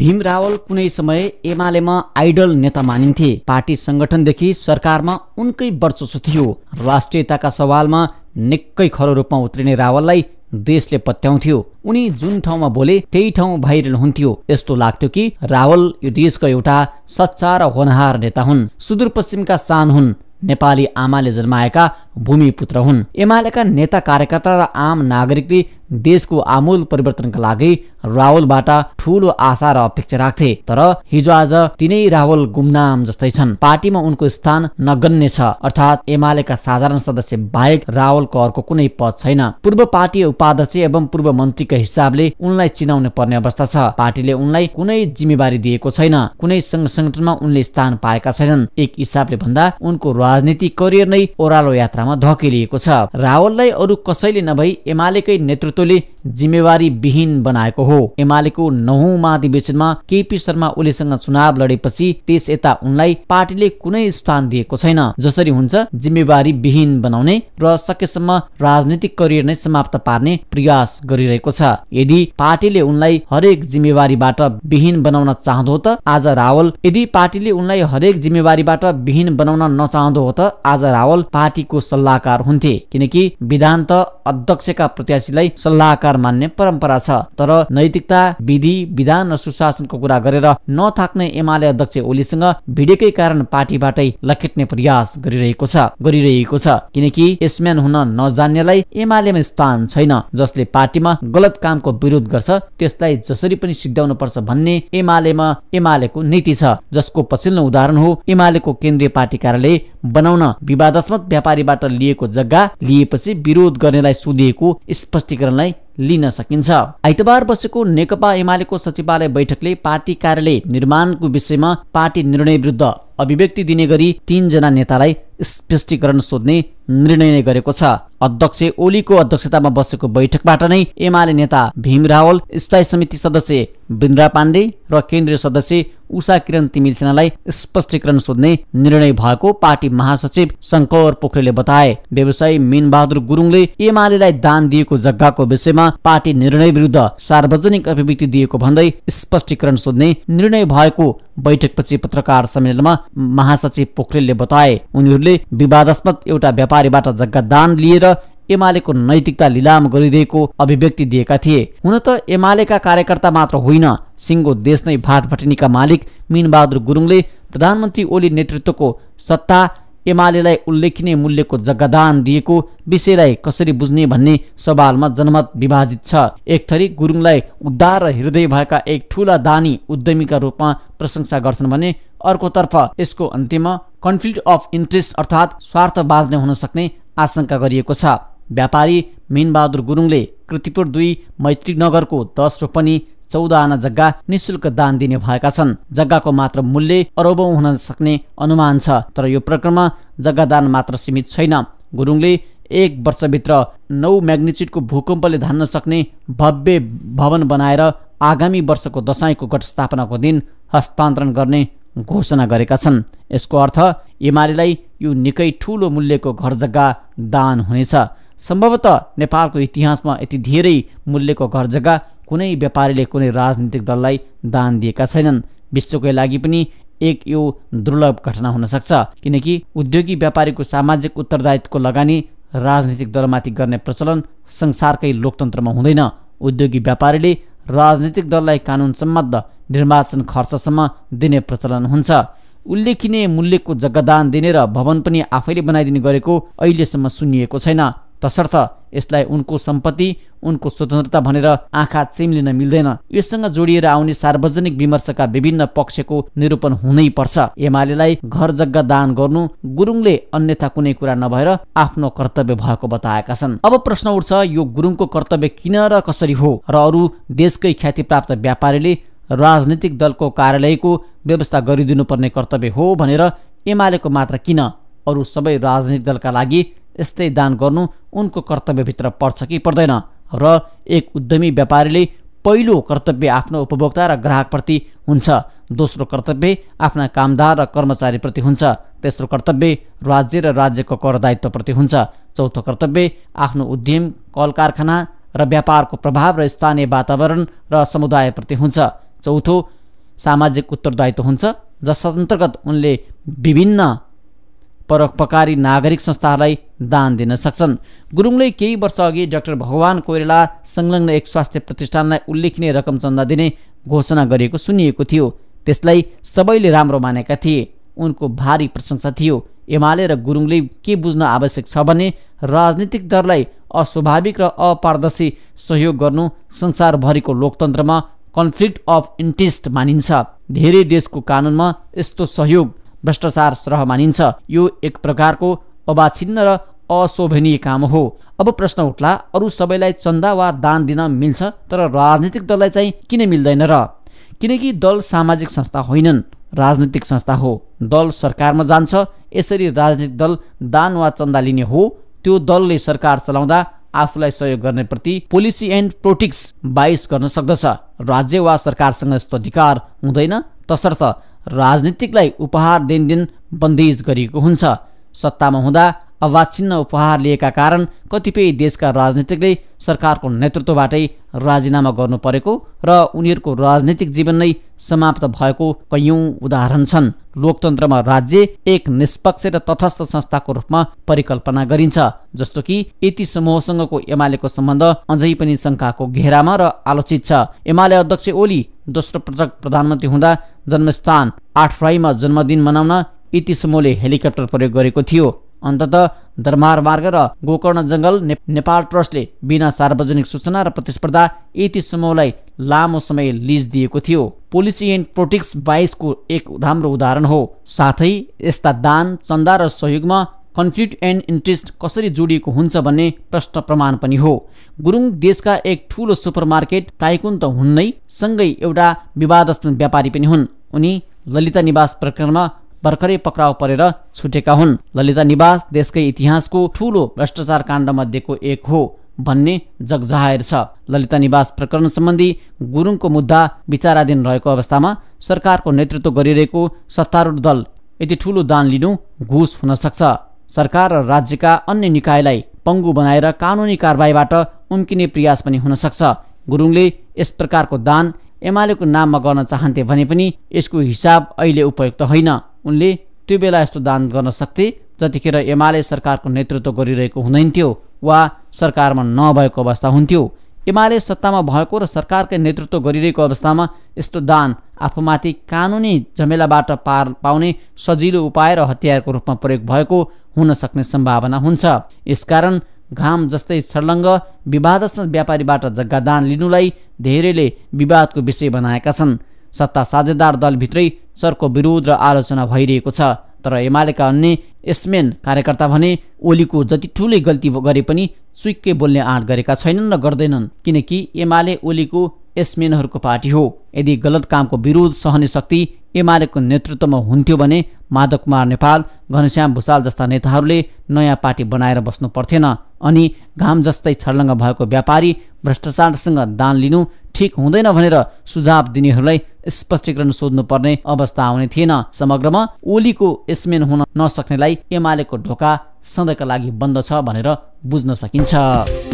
भीम रावल कुनै समय एमालेमा आइडल नेता मानिन्थे। पार्टी संगठनदेखि सरकारमा उनकै वर्चस्व थियो। राष्ट्रियताका सवालमा निकै खरो रूपमा उत्रिने रावललाई देशले पत्याउँथ्यो। उनी जुन ठाउँमा बोले त्यही ठाउँ भाइरल हुन्थ्यो। यस्तो लाग्थ्यो कि रावल यो देशको एउटा सच्चा र होनहार नेता हुन्। सुदूरपश्चिमका सान हुन्। नेपाली आमाले जन्माएका भूमिपुत्र हुन्। एमालेका नेता कार्यकर्ता र आम नागरिकले देशको आमूल परिवर्तनका लागि रावलबाट ठूलो आशा र अपेक्षा राख्थे। तर हिजो आज तिनै रावल गुमनाम जस्तै छन्। पार्टीमा उनको स्थान नगण्य छ। अर्थात् एमालेका साधारण सदस्य बाहेक रावलको अर्को कुनै पद छैन। पूर्व पार्टी उपाध्यक्ष एवं पूर्व मन्त्रीका हिसाबले उनलाई चिनाउनु पर्ने अवस्था छ। पार्टीले उनलाई कुनै जिम्मेवारी दिएको छैन। कुनै संगठनमा उनले स्थान पाएका छैनन्। एक हिसाबले भन्दा उनको राजनीतिक करियर नै ओह्रालो यात्रामा धकेलिएको छ। रावललाई अरू कसैले नभई एमालेकै नेतृत्वले जिम्मेवारी विहीन बनाएको हो। एमालेको 9औं महाधिवेशनमा केपी शर्मा ओलीसँग चुनाव लडेपछि त्यस यता उनलाई पार्टीले कुनै स्थान दिएको छैन। जसरी हुन्छ जिम्मेवारी विहीन बनाउने र सकेसम्म राजनीतिक करियर नै समाप्त पार्ने प्रयास गरिरहेको छ। यदि पार्टीले उनलाई हरेक जिम्मेवारीबाट विहीन बनाउन चाहँदो त आज रावल यदि पार्टीले उनलाई हरेक जिम्मेवारीबाट विहीन बनाउन नचाहँदो हो त आज रावल पार्टीको सल्लाहकार हुन्थे। किनकि विधान त अध्यक्षका प्रत्याशीलाई सल्लाहकार मान्ने परम्परा छ। तर नैतिकता, विधि, विधान र सुशासनको कुरा गरेर नथाक्ने एमाले अध्यक्ष ओलीसँग भिडेकै कारण पार्टीबाटै लखेट्ने प्रयास गरिरहेको छ। किनकि यसम्यान हुन नजान्नेलाई एमालेमा स्थान छैन। जसले पार्टीमा गलत कामको विरोध गर्छ त्यसलाई जसरी पनि सिद्ध्याउनु पर्छ भन्ने एमालेको नीति छ। जसको पछिल्लो उदाहरण हो एमालेको केन्द्रीय पार्टी कार्यालय बनाउन विवादास्पद व्यापारीबाट लिएको जग्गा लिएपछि विरोध गर्नेलाई सोधिएको स्पष्टीकरणलाई लिन सकिन्छ। आइतबार बसेको नेकपा एमालेको सचिवालय बैठकले पार्टी कार्यालय निर्माणको विषयमा पार्टी निर्णय विरुद्ध अभिव्यक्ति दिने गरी 3 जना नेतालाई स्पष्टीकरण सोध्ने निर्णय नै गरेको छ। अध्यक्ष ओलीको अध्यक्षतामा बसेको बैठकबाट नै एमाले नेता भीम रावल, स्थायी समिति सदस्य बिन्द्रा पाण्डे र केन्द्रीय सदस्य उषा किरण तिमिल सेनालाई स्पष्टीकरण सोध्ने निर्णय भएको पार्टी महासचिव शङ्कर पोखरेलले बताए। व्यवसायी मीनबहादुर गुरुङले एमालेलाई दान दिएको जग्गाको विषयमा पार्टी निर्णय विरुद्ध सार्वजनिक अभिव्यक्ति दिएको भन्दै स्पष्टीकरण सोध्ने निर्णय भएको बैठकपछि पत्रकार सम्मेलनमा महासचिव पोखरेलले बताए। उनीहरूले विवादास्पद एउटा व्यापारीबाट जग्गा दान लिएर एमालेको नैतिकता लिलाम गरिदिएको अभिव्यक्ति दिएका थिए। हुन त एमालेका कार्यकर्ता मात्र होइन, सिङ्गो देश नै भाटभटिनीका मालिक मीनबहादुर गुरुङले प्रधानमन्त्री ओली नेतृत्वको सत्ता एमालेलाई उल्लेखनीय मूल्यको जग्गा दान दिएको विषयलाई कसरी बुझ्ने भन्ने सवालमा जनमत विभाजित छ। एक थरी गुरुङलाई उदार र हृदय भएका एक ठूला दानी उद्यमीका रूपमा प्रशंसा गर्छन् भने अर्कोतर्फ यसको अन्त्यमा कन्फ्लिक्ट अफ इन्ट्रेस्ट अर्थात् स्वार्थ बाँच्ने हुन सक्ने आशंका गरिएको छ। व्यापारी मीनबहादुर गुरुङले कृतिपुर 2 मैत्री नगरको 10 रोपनी 14 आना जग्गा निशुल्क दान दिने भएका छन्। जग्गाको मात्र मूल्य अरबौं हुन सक्ने अनुमान छ। तर यो प्रकरणमा जग्गा दान मात्र सीमित छैन। गुरुङले 1 वर्षभित्र 9 म्याग्निच्युडको भूकम्पले धान्न सक्ने भव्य भवन बनाएर आगामी वर्षको दशैँको घटस्थापनाको दिन हस्तान्तरण गर्ने घोषणा गरेका छन्। यसको अर्थ एमालेलाई यो निकै ठूलो मूल्यको घर जग्गा दान हुनेछ। सम्भवतः नेपालको इतिहासमा यति धेरै मूल्यको घर जग्गा कुनै व्यापारीले कुनै राजनीतिक दललाई दान दिएका छैनन्। विश्वकै लागि पनि यो दुर्लभ घटना हुन सक्छ। किनकि उद्योगी व्यापारीको सामाजिक उत्तरदायित्वको लगानी राजनीतिक दलमाथि गर्ने प्रचलन संसारकै लोकतन्त्रमा हुँदैन। उद्योगी व्यापारीले राजनीतिक दललाई कानुन सम्बद्ध निर्वाचन खर्चसम्म दिने प्रचलन हुन्छ। उल्लेखनीय मूल्यको जग्गा दान दिने र भवन पनि आफैले बनाइदिने गरेको अहिलेसम्म सुनिएको छैन। तसर्थ यसलाई उनको सम्पत्ति, उनको स्वतन्त्रता भनेर आँखा चिम्लिन मिल्दैन। यससँग जोडिएर आउने सार्वजनिक विमर्शका विभिन्न पक्षको निरूपण हुनै पर्छ। एमालेलाई घर जग्गा दान गर्नु गुरुङले अन्यथा कुनै कुरा नभएर आफ्नो कर्तव्य भएको बताएका छन्। अब प्रश्न उठ्छ, यो गुरुङको कर्तव्य किन र कसरी हो र अरू देशकै ख्यातिप्राप्त व्यापारीले राजनीतिक दलको कार्यालयको व्यवस्था गरिदिनुपर्ने कर्तव्य हो भनेर एमालेको मात्र किन अरू सबै राजनीतिक दलका लागि यस्तै दान गर्नु उनको कर्तव्यभित्र पर्छ कि पर्दैन? र एक उद्यमी व्यापारीले पहिलो कर्तव्य आफ्नो उपभोक्ता र ग्राहकप्रति हुन्छ, दोस्रो कर्तव्य आफ्ना कामदार र कर्मचारीप्रति हुन्छ, तेस्रो कर्तव्य राज्य र राज्यको कर दायित्वप्रति हुन्छ, चौथो कर्तव्य आफ्नो उद्यम, कल कारखाना र व्यापारको प्रभाव र स्थानीय वातावरण र समुदायप्रति हुन्छ, चौथो सामाजिक उत्तरदायित्व हुन्छ, जस अन्तर्गत उनले विभिन्न परोपकारी नागरिक संस्थाहरूलाई दान दिन सक्छन्। गुरुङले केही वर्ष अघि डाक्टर भगवान कोइराला संलग्न एक स्वास्थ्य प्रतिष्ठानलाई उल्लेखनीय रकम चन्दा दिने घोषणा गरिएको सुनिएको थियो। त्यसलाई सबैले राम्रो मानेका थिए। उनको भारी प्रशंसा थियो। एमाले र गुरुङले के बुझ्न आवश्यक छ भने राजनीतिक दललाई अस्वाभाविक र अपारदर्शी सहयोग गर्नु संसारभरिको लोकतन्त्रमा कन्फ्लिक्ट अफ इन्ट्रेस्ट मानिन्छ। धेरै देशको कानुनमा यस्तो सहयोग भ्रष्टाचार सरह मानिन्छ। यो एक प्रकारको अवाछिन्न र अशोभनीय काम हो। अब प्रश्न उठ्ला, अरू सबैलाई चन्दा वा दान दिन मिल्छ तर राजनीतिक दललाई चाहिँ किन मिल्दैन र? किनकि दल सामाजिक संस्था होइनन्, राजनीतिक संस्था हो। दल सरकारमा जान्छ, यसरी राजनीतिक दल दान वा चन्दा लिने हो। त्यो दलले सरकार चलाउँदा आफूलाई सहयोग गर्ने प्रति पोलिसी एन्ड प्रोटिक्स 22 गर्न सक्दछ। राज्य वा सरकारसँग यस्तो अधिकार हुँदैन, तसर्थ राजनीतिकलाई उपहार देनदेन बन्देज गरिएको हुन्छ। सत्तामा हुँदा अवाच्छिन्न उपहार लिएका कारण कतिपय देशका राजनीतिकले सरकारको नेतृत्वबाटै राजीनामा गर्नु परेको र उनीहरूको राजनीतिक जीवन नै समाप्त भएको कयौं उदाहरण छन्। लोकतन्त्रमा राज्य एक निष्पक्ष र तटस्थ संस्थाको रूपमा परिकल्पना गरिन्छ, जस्तो कि यति समूहसँगको एमालेको सम्बन्ध अझै पनि शङ्काको घेरामा र आलोचित छ। एमाले अध्यक्ष ओली दोस्रो पटक प्रधानमन्त्री हुँदा जन्मस्थान 8 फरवरीमा जन्मदिन मनाउन यति समूहले हेलिकप्टर प्रयोग गरेको थियो। अन्ततः दरबार मार्ग र गोकर्ण जङ्गल नेपाल ट्रस्टले बिना सार्वजनिक सूचना र प्रतिस्पर्धा यति समूहलाई लामो समय लिज दिएको थियो। पोलिसी एन्ड प्रोटिक्स 22 को एक राम्रो उदाहरण हो। साथै यस्ता दान, चन्दा र सहयोगमा कन्फ्लिक्ट एन्ड इन्ट्रेस्ट कसरी जोडिएको हुन्छ भन्ने प्रश्न प्रमाण पनि हो। गुरुङ देशका एक ठूलो सुपरमार्केट टाइकुन त हुन् नै, सँगै एउटा विवादास्पद व्यापारी पनि हुन्। उनी ललिता निवास प्रकरणमा भर्खरै पक्राउ परेर छुटेका हुन्। ललिता निवास देशकै इतिहासको ठूलो भ्रष्टाचार काण्ड मध्येको एक हो भन्ने जगजाहेर छ। ललिता निवास प्रकरण सम्बन्धी गुरुङको मुद्दा विचाराधीन रहेको अवस्थामा सरकारको नेतृत्व गरिरहेको सत्तारूढ दल यति ठूलो दान लिनु घुस हुन सक्छ। सरकार र राज्यका अन्य निकायलाई पङ्गु बनाएर कानुनी कारबाहीबाट उम्किने प्रयास पनि हुन सक्छ। गुरुङले यस प्रकारको दान एमालेको नाममा गर्न चाहन्थे भने पनि यसको हिसाब अहिले उपयुक्त होइन। उनले त्यो बेला यस्तो दान गर्न सक्थे जतिखेर एमाले सरकारको नेतृत्व गरिरहेको हुँदैनथ्यो वा सरकारमा नभएको अवस्था हुन्थ्यो। एमाले सत्तामा भएको र सरकारकै नेतृत्व गरिरहेको अवस्थामा यस्तो दान आफूमाथि कानुनी झमेलाबाट पार पाउने सजिलो उपाय र हतियारको रूपमा प्रयोग भएको हुन सक्ने सम्भावना हुन्छ। यसकारण घाम जस्तै छर्लङ्ग विवादास्पद व्यापारीबाट जग्गा दान लिनुलाई धेरैले विवादको विषय बनाएका छन्। सत्ता साझेदार दलभित्रै चर्को विरोध र आलोचना भइरहेको छ। तर एमालेका अन्य एसमेन कार्यकर्ता भने ओलीको जति ठुलै गल्ती गरे पनि चुइक्कै बोल्ने आँट गरेका छैनन् र गर्दैनन्, किनकि एमाले ओलीको एसमेनहरूको पार्टी हो। यदि गलत कामको विरोध सहने शक्ति एमालेको नेतृत्वमा हुन्थ्यो भने माधव कुमार नेपाल, घनश्याम भुसाल जस्ता नेताहरूले नयाँ पार्टी बनाएर बस्नु पर्थेन। अनि घाम जस्तै छर्लङ्ग भएको व्यापारी भ्रष्टाचारसँग दान लिनु ठिक हुँदैन भनेर सुझाव दिनेहरूलाई स्पष्टीकरण सोध्नुपर्ने अवस्था आउने थिएन। समग्रमा ओलीको एसमेन हुन नसक्नेलाई एमालेको ढोका सधैँका लागि बन्द छ भनेर बुझ्न सकिन्छ।